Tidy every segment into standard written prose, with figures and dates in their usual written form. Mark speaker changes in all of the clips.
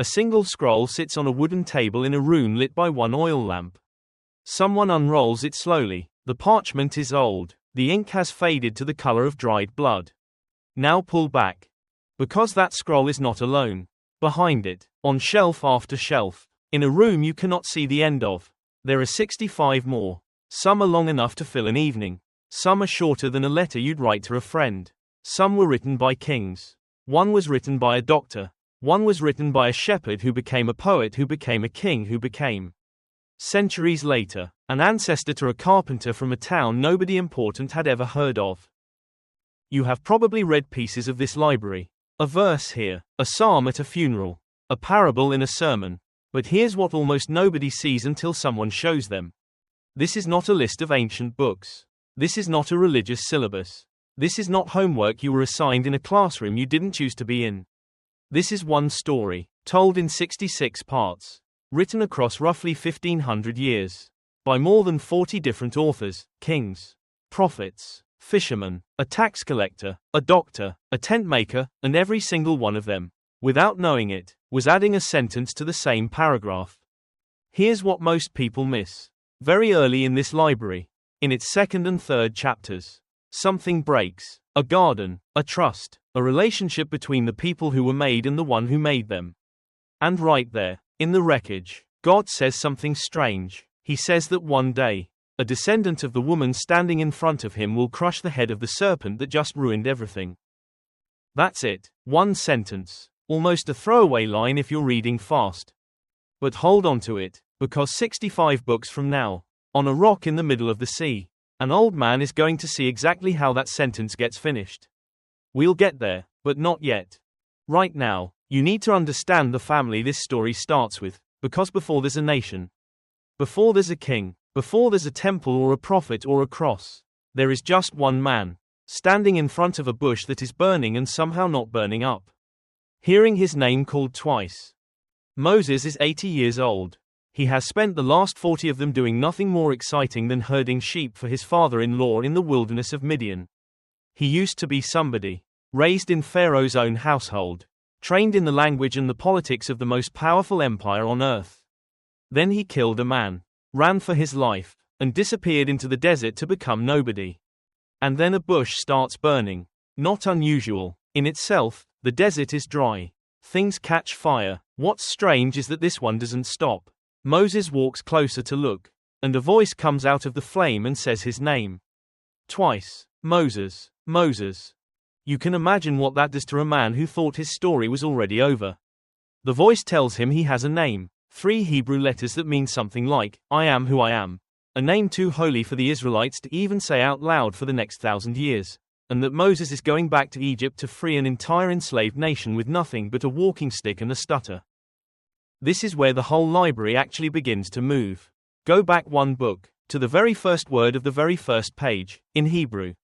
Speaker 1: A single scroll sits on a wooden table in a room lit by one oil lamp. Someone unrolls it slowly. The parchment is old. The ink has faded to the color of dried blood. Now pull back. Because that scroll is not alone. Behind it, on shelf after shelf, in a room you cannot see the end of, there are 65 more. Some are long enough to fill an evening. Some are shorter than a letter you'd write to a friend. Some were written by kings. One was written by a doctor. One was written by a shepherd who became a poet who became a king who became, centuries later, an ancestor to a carpenter from a town nobody important had ever heard of. You have probably read pieces of this library. A verse here, a psalm at a funeral, a parable in a sermon. But here's what almost nobody sees until someone shows them. This is not a list of ancient books. This is not a religious syllabus. This is not homework you were assigned in a classroom you didn't choose to be in. This is one story, told in 66 parts, written across roughly 1500 years, by more than 40 different authors, kings, prophets, fishermen, a tax collector, a doctor, a tent maker, and every single one of them, without knowing it, was adding a sentence to the same paragraph. Here's what most people miss. Very early in this library, in its second and third chapters, something breaks. A garden, a trust, a relationship between the people who were made and the one who made them. And right there, in the wreckage, God says something strange. He says that one day, a descendant of the woman standing in front of him will crush the head of the serpent that just ruined everything. That's it. One sentence. Almost a throwaway line if you're reading fast. But hold on to it, because 65 books from now, on a rock in the middle of the sea, an old man is going to see exactly how that sentence gets finished. We'll get there, but not yet. Right now, you need to understand the family this story starts with, because before there's a nation, before there's a king, before there's a temple or a prophet or a cross, there is just one man, standing in front of a bush that is burning and somehow not burning up. Hearing his name called twice. Moses is 80 years old. He has spent the last 40 of them doing nothing more exciting than herding sheep for his father-in-law in the wilderness of Midian. He used to be somebody, raised in Pharaoh's own household, trained in the language and the politics of the most powerful empire on earth. Then he killed a man, ran for his life, and disappeared into the desert to become nobody. And then a bush starts burning. Not unusual. In itself, the desert is dry. Things catch fire. What's strange is that this one doesn't stop. Moses walks closer to look, and a voice comes out of the flame and says his name. Twice. Moses, Moses. You can imagine what that does to a man who thought his story was already over. The voice tells him he has a name, 3 Hebrew letters that mean something like, I am who I am, a name too holy for the Israelites to even say out loud for the next 1,000 years, and that Moses is going back to Egypt to free an entire enslaved nation with nothing but a walking stick and a stutter. This is where the whole library actually begins to move. Go back one book, to the very first word of the very first page, in Hebrew.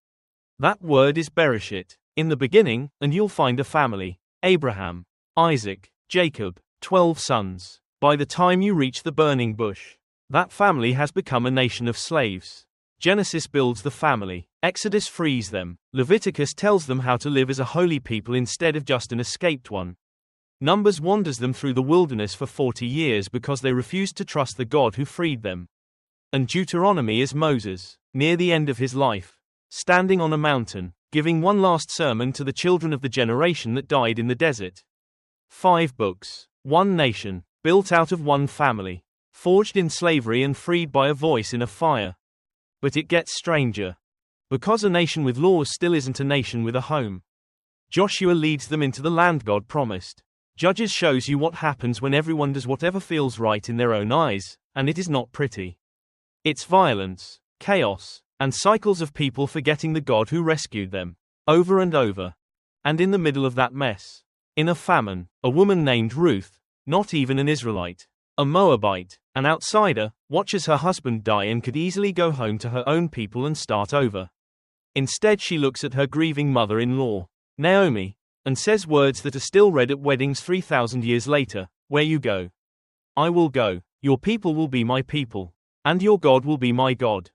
Speaker 1: That word is Bereshit, in the beginning, and you'll find a family, Abraham, Isaac, Jacob, 12 sons. By the time you reach the burning bush, that family has become a nation of slaves. Genesis builds the family, Exodus frees them, Leviticus tells them how to live as a holy people instead of just an escaped one. Numbers wanders them through the wilderness for 40 years because they refused to trust the God who freed them. And Deuteronomy is Moses, near the end of his life, standing on a mountain, giving one last sermon to the children of the generation that died in the desert. 5 books, one nation, built out of one family, forged in slavery and freed by a voice in a fire. But it gets stranger. Because a nation with laws still isn't a nation with a home. Joshua leads them into the land God promised. Judges shows you what happens when everyone does whatever feels right in their own eyes, and it is not pretty. It's violence, chaos, and cycles of people forgetting the God who rescued them, over and over. And in the middle of that mess, in a famine, a woman named Ruth, not even an Israelite, a Moabite, an outsider, watches her husband die and could easily go home to her own people and start over. Instead she looks at her grieving mother-in-law, Naomi, and says words that are still read at weddings 3,000 years later, where you go. I will go, your people will be my people, and your God will be my God.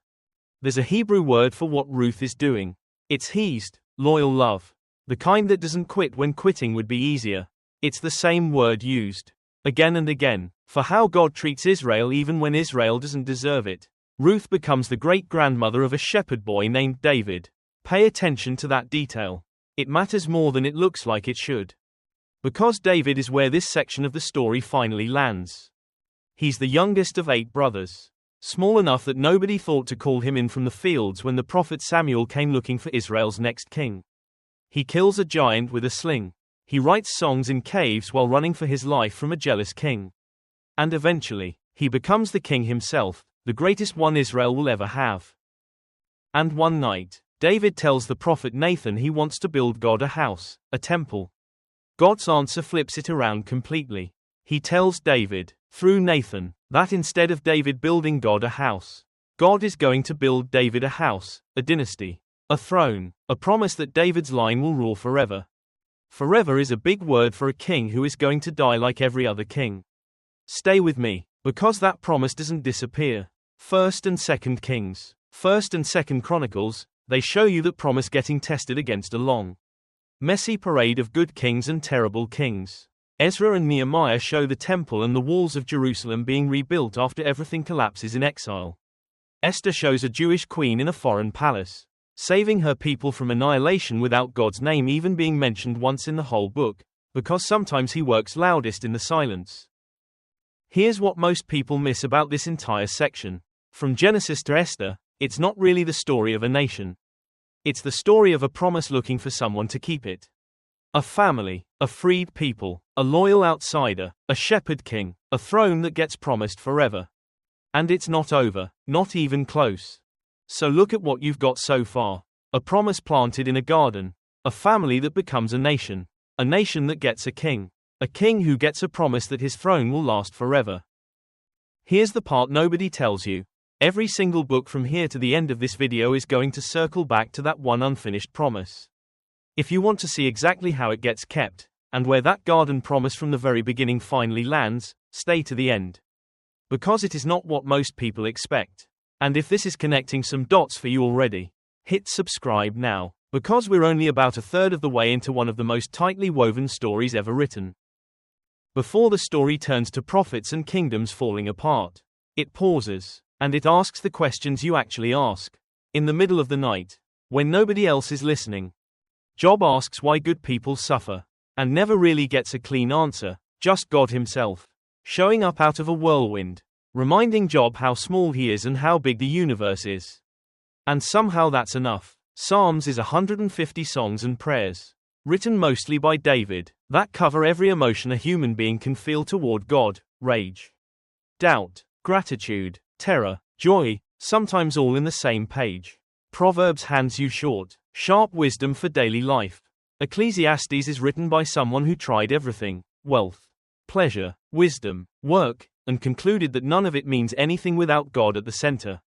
Speaker 1: There's a Hebrew word for what Ruth is doing. It's hesed, loyal love. The kind that doesn't quit when quitting would be easier. It's the same word used again and again, for how God treats Israel even when Israel doesn't deserve it. Ruth becomes the great-grandmother of a shepherd boy named David. Pay attention to that detail. It matters more than it looks like it should. Because David is where this section of the story finally lands. He's the youngest of 8 brothers. Small enough that nobody thought to call him in from the fields when the prophet Samuel came looking for Israel's next king. He kills a giant with a sling. He writes songs in caves while running for his life from a jealous king. And eventually, he becomes the king himself, the greatest one Israel will ever have. And one night, David tells the prophet Nathan he wants to build God a house, a temple. God's answer flips it around completely. He tells David, through Nathan, that instead of David building God a house, God is going to build David a house, a dynasty, a throne, a promise that David's line will rule forever. Forever is a big word for a king who is going to die like every other king. Stay with me, because that promise doesn't disappear. 1st and 2nd Kings, 1st and 2nd Chronicles, they show you that promise getting tested against a long, messy parade of good kings and terrible kings. Ezra and Nehemiah show the temple and the walls of Jerusalem being rebuilt after everything collapses in exile. Esther shows a Jewish queen in a foreign palace, saving her people from annihilation without God's name even being mentioned once in the whole book, because sometimes he works loudest in the silence. Here's what most people miss about this entire section. From Genesis to Esther, it's not really the story of a nation. It's the story of a promise looking for someone to keep it. A family, a freed people, a loyal outsider, a shepherd king, a throne that gets promised forever. And it's not over, not even close. So look at what you've got so far. A promise planted in a garden. A family that becomes a nation. A nation that gets a king. A king who gets a promise that his throne will last forever. Here's the part nobody tells you. Every single book from here to the end of this video is going to circle back to that one unfinished promise. If you want to see exactly how it gets kept, and where that garden promise from the very beginning finally lands, stay to the end. Because it is not what most people expect. And if this is connecting some dots for you already, hit subscribe now, because we're only about a third of the way into one of the most tightly woven stories ever written. Before the story turns to prophets and kingdoms falling apart, it pauses, and it asks the questions you actually ask. In the middle of the night, when nobody else is listening, Job asks why good people suffer, and never really gets a clean answer, just God himself, showing up out of a whirlwind, reminding Job how small he is and how big the universe is. And somehow that's enough. Psalms is 150 songs and prayers, written mostly by David, that cover every emotion a human being can feel toward God: rage, doubt, gratitude, terror, joy, sometimes all in the same page. Proverbs hands you sharp wisdom for daily life. Ecclesiastes is written by someone who tried everything: wealth, pleasure, wisdom, work, and concluded that none of it means anything without God at the center.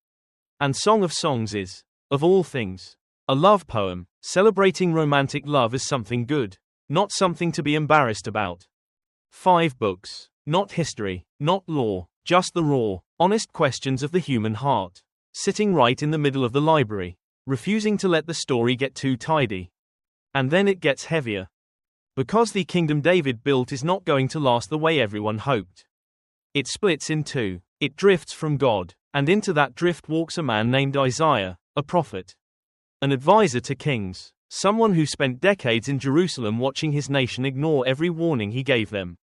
Speaker 1: And Song of Songs is, of all things, a love poem, celebrating romantic love as something good, not something to be embarrassed about. 5 books, not history, not law, just the raw, honest questions of the human heart, sitting right in the middle of the library, refusing to let the story get too tidy. And then it gets heavier. Because the kingdom David built is not going to last the way everyone hoped. It splits in two. It drifts from God, and into that drift walks a man named Isaiah, a prophet. An advisor to kings, someone who spent decades in Jerusalem watching his nation ignore every warning he gave them.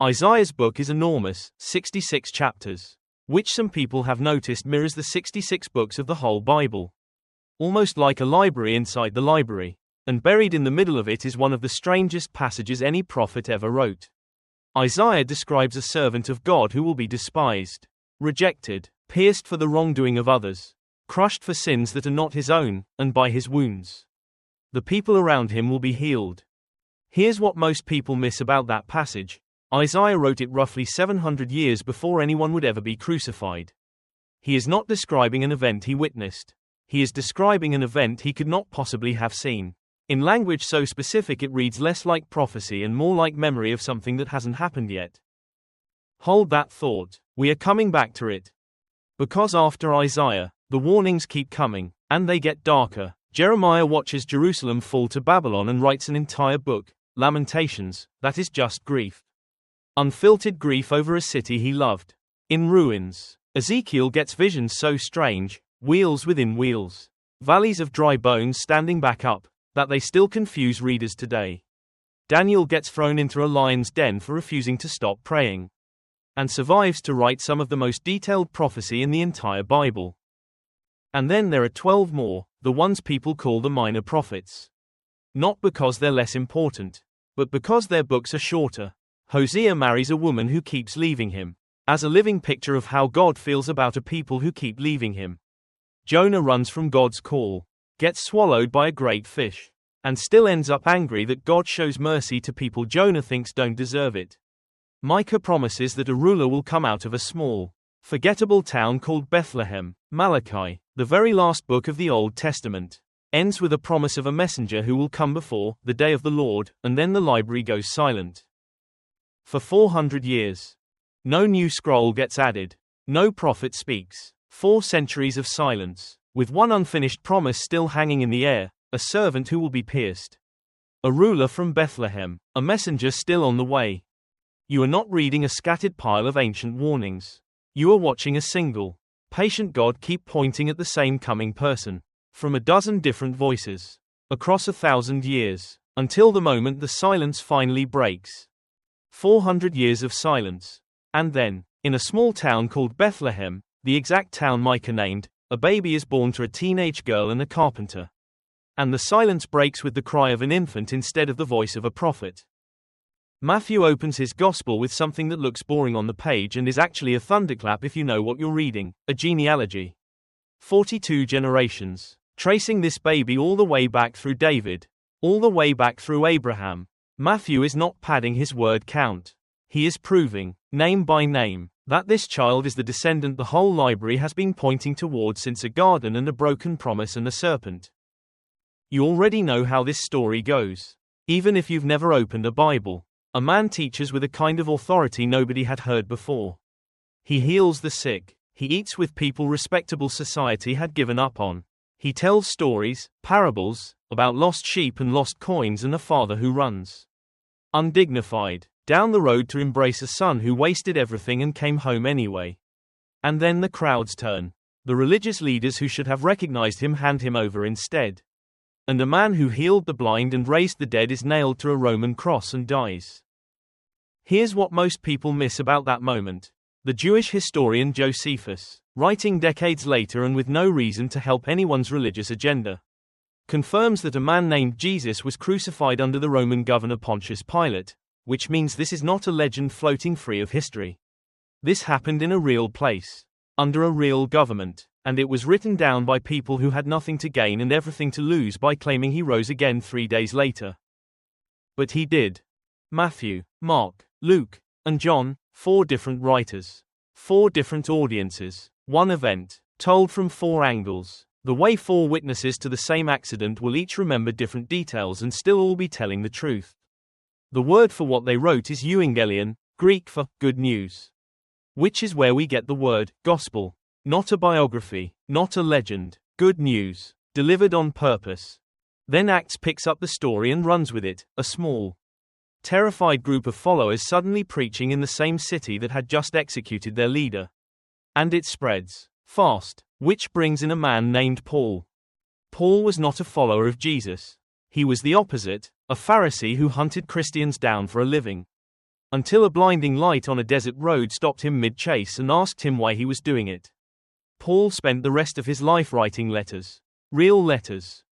Speaker 1: Isaiah's book is enormous, 66 chapters, which some people have noticed mirrors the 66 books of the whole Bible. Almost like a library inside the library, and buried in the middle of it is one of the strangest passages any prophet ever wrote. Isaiah describes a servant of God who will be despised, rejected, pierced for the wrongdoing of others, crushed for sins that are not his own, and by his wounds the people around him will be healed. Here's what most people miss about that passage. Isaiah wrote it roughly 700 years before anyone would ever be crucified. He is not describing an event he witnessed. He is describing an event he could not possibly have seen. In language so specific it reads less like prophecy and more like memory of something that hasn't happened yet. Hold that thought. We are coming back to it. Because after Isaiah, the warnings keep coming, and they get darker. Jeremiah watches Jerusalem fall to Babylon and writes an entire book, Lamentations, that is just grief. Unfiltered grief over a city he loved. In ruins. Ezekiel gets visions so strange, wheels within wheels. Valleys of dry bones standing back up, that they still confuse readers today. Daniel gets thrown into a lion's den for refusing to stop praying. And survives to write some of the most detailed prophecy in the entire Bible. And then there are 12 more, the ones people call the minor prophets. Not because they're less important, but because their books are shorter. Hosea marries a woman who keeps leaving him, as a living picture of how God feels about a people who keep leaving him. Jonah runs from God's call, gets swallowed by a great fish, and still ends up angry that God shows mercy to people Jonah thinks don't deserve it. Micah promises that a ruler will come out of a small, forgettable town called Bethlehem. Malachi, the very last book of the Old Testament, ends with a promise of a messenger who will come before the day of the Lord, and then the library goes silent. For 400 years. No new scroll gets added. No prophet speaks. 4 centuries of silence, with one unfinished promise still hanging in the air, a servant who will be pierced. A ruler from Bethlehem, a messenger still on the way. You are not reading a scattered pile of ancient warnings. You are watching a single, patient God keep pointing at the same coming person, from a dozen different voices, across 1,000 years, until the moment the silence finally breaks. 400 years of silence. And then, in a small town called Bethlehem, the exact town Micah named, a baby is born to a teenage girl and a carpenter. And the silence breaks with the cry of an infant instead of the voice of a prophet. Matthew opens his gospel with something that looks boring on the page and is actually a thunderclap if you know what you're reading, a genealogy. 42 generations, tracing this baby all the way back through David, all the way back through Abraham. Matthew is not padding his word count. He is proving, name by name, that this child is the descendant the whole library has been pointing toward since a garden and a broken promise and a serpent. You already know how this story goes. Even if you've never opened a Bible. A man teaches with a kind of authority nobody had heard before. He heals the sick. He eats with people respectable society had given up on. He tells stories, parables, about lost sheep and lost coins and a father who runs undignified down the road to embrace a son who wasted everything and came home anyway. And then the crowds turn. The religious leaders who should have recognized him hand him over instead. And a man who healed the blind and raised the dead is nailed to a Roman cross and dies. Here's what most people miss about that moment. The Jewish historian Josephus, writing decades later and with no reason to help anyone's religious agenda, confirms that a man named Jesus was crucified under the Roman governor Pontius Pilate, which means this is not a legend floating free of history. This happened in a real place, under a real government. And it was written down by people who had nothing to gain and everything to lose by claiming he rose again 3 days later. But he did. Matthew, Mark, Luke, and John, 4 different writers. 4 different audiences. 1 event, told from 4 angles. The way 4 witnesses to the same accident will each remember different details and still all be telling the truth. The word for what they wrote is euangelion, Greek for good news. Which is where we get the word gospel. Not a biography, not a legend, good news, delivered on purpose. Then Acts picks up the story and runs with it, a small, terrified group of followers suddenly preaching in the same city that had just executed their leader. And it spreads, fast, which brings in a man named Paul. Paul was not a follower of Jesus. He was the opposite, a Pharisee who hunted Christians down for a living. Until a blinding light on a desert road stopped him mid-chase and asked him why he was doing it. Paul spent the rest of his life writing letters,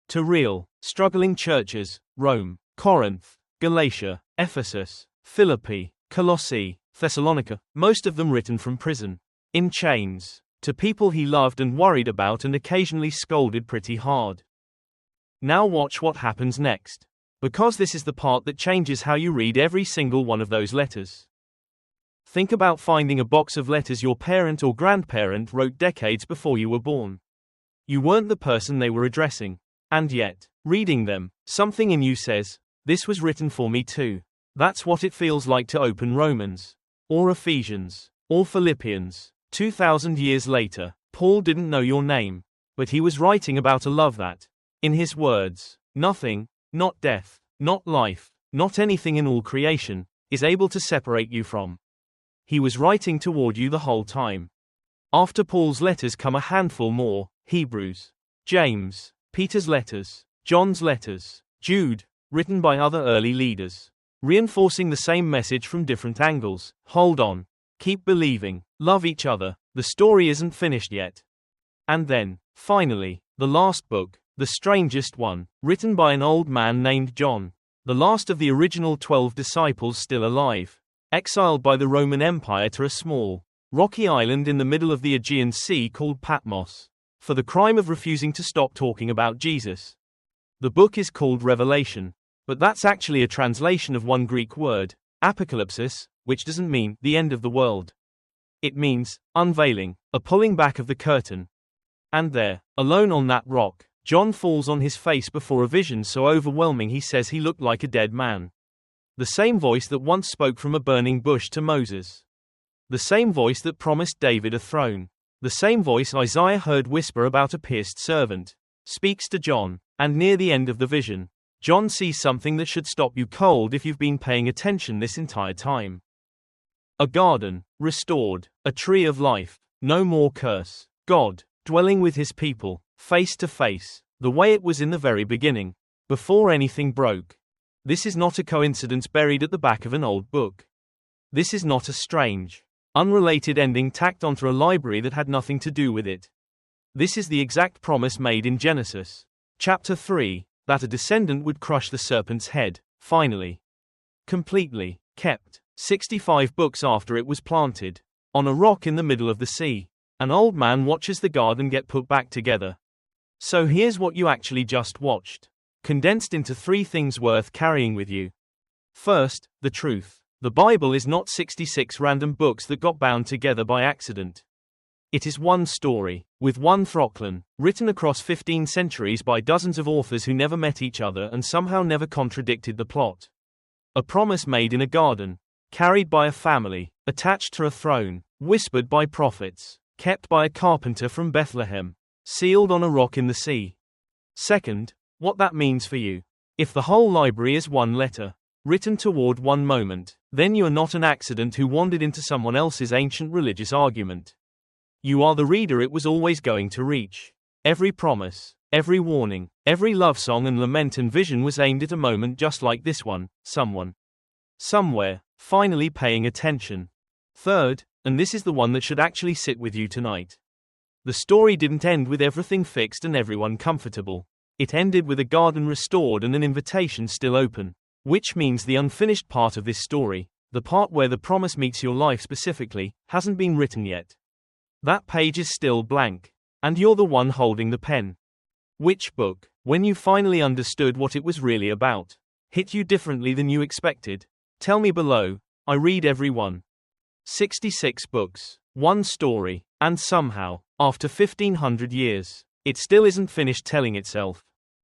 Speaker 1: to real, struggling churches, Rome, Corinth, Galatia, Ephesus, Philippi, Colossae, Thessalonica, most of them written from prison, in chains, to people he loved and worried about and occasionally scolded pretty hard. Now watch what happens next, because this is the part that changes how you read every single one of those letters. Think about finding a box of letters your parent or grandparent wrote decades before you were born. You weren't the person they were addressing. And yet, reading them, something in you says, this was written for me too. That's what it feels like to open Romans, or Ephesians, or Philippians. 2,000 years later, Paul didn't know your name, but he was writing about a love that, in his words, nothing, not death, not life, not anything in all creation, is able to separate you from. He was writing toward you the whole time. After Paul's letters come a handful more: Hebrews, James, Peter's letters, John's letters, Jude, written by other early leaders, reinforcing the same message from different angles. Hold on. Keep believing. Love each other. The story isn't finished yet. And then, finally, the last book, the strangest one, written by an old man named John, the last of the original 12 disciples still alive, exiled by the Roman Empire to a small, rocky island in the middle of the Aegean Sea called Patmos, for the crime of refusing to stop talking about Jesus. The book is called Revelation, but that's actually a translation of one Greek word, apocalypsis, which doesn't mean the end of the world. It means unveiling, a pulling back of the curtain. And there, alone on that rock, John falls on his face before a vision so overwhelming he says he looked like a dead man. The same voice that once spoke from a burning bush to Moses. The same voice that promised David a throne. The same voice Isaiah heard whisper about a pierced servant, speaks to John, and near the end of the vision, John sees something that should stop you cold if you've been paying attention this entire time. A garden, restored, a tree of life, no more curse, God, dwelling with his people, face to face, the way it was in the very beginning, before anything broke. This is not a coincidence buried at the back of an old book. This is not a strange, unrelated ending tacked onto a library that had nothing to do with it. This is the exact promise made in Genesis, chapter 3, that a descendant would crush the serpent's head, finally. Completely, kept, 65 books after it was planted, on a rock in the middle of the sea. An old man watches the garden get put back together. So here's what you actually just watched, condensed into 3 things worth carrying with you. First, the truth. The Bible is not 66 random books that got bound together by accident. It is one story, with one Throcklan, written across 15 centuries by dozens of authors who never met each other and somehow never contradicted the plot. A promise made in a garden, carried by a family, attached to a throne, whispered by prophets, kept by a carpenter from Bethlehem, sealed on a rock in the sea. Second, what that means for you. If the whole library is one letter, written toward one moment, then you are not an accident who wandered into someone else's ancient religious argument. You are the reader it was always going to reach. Every promise, every warning, every love song and lament and vision was aimed at a moment just like this one, someone, somewhere, finally paying attention. Third, and this is the one that should actually sit with you tonight. The story didn't end with everything fixed and everyone comfortable. It ended with a garden restored and an invitation still open. Which means the unfinished part of this story, the part where the promise meets your life specifically, hasn't been written yet. That page is still blank. And you're the one holding the pen. Which book, when you finally understood what it was really about, hit you differently than you expected? Tell me below. I read every one. 66 books, one story, and somehow, after 1500 years, it still isn't finished telling itself.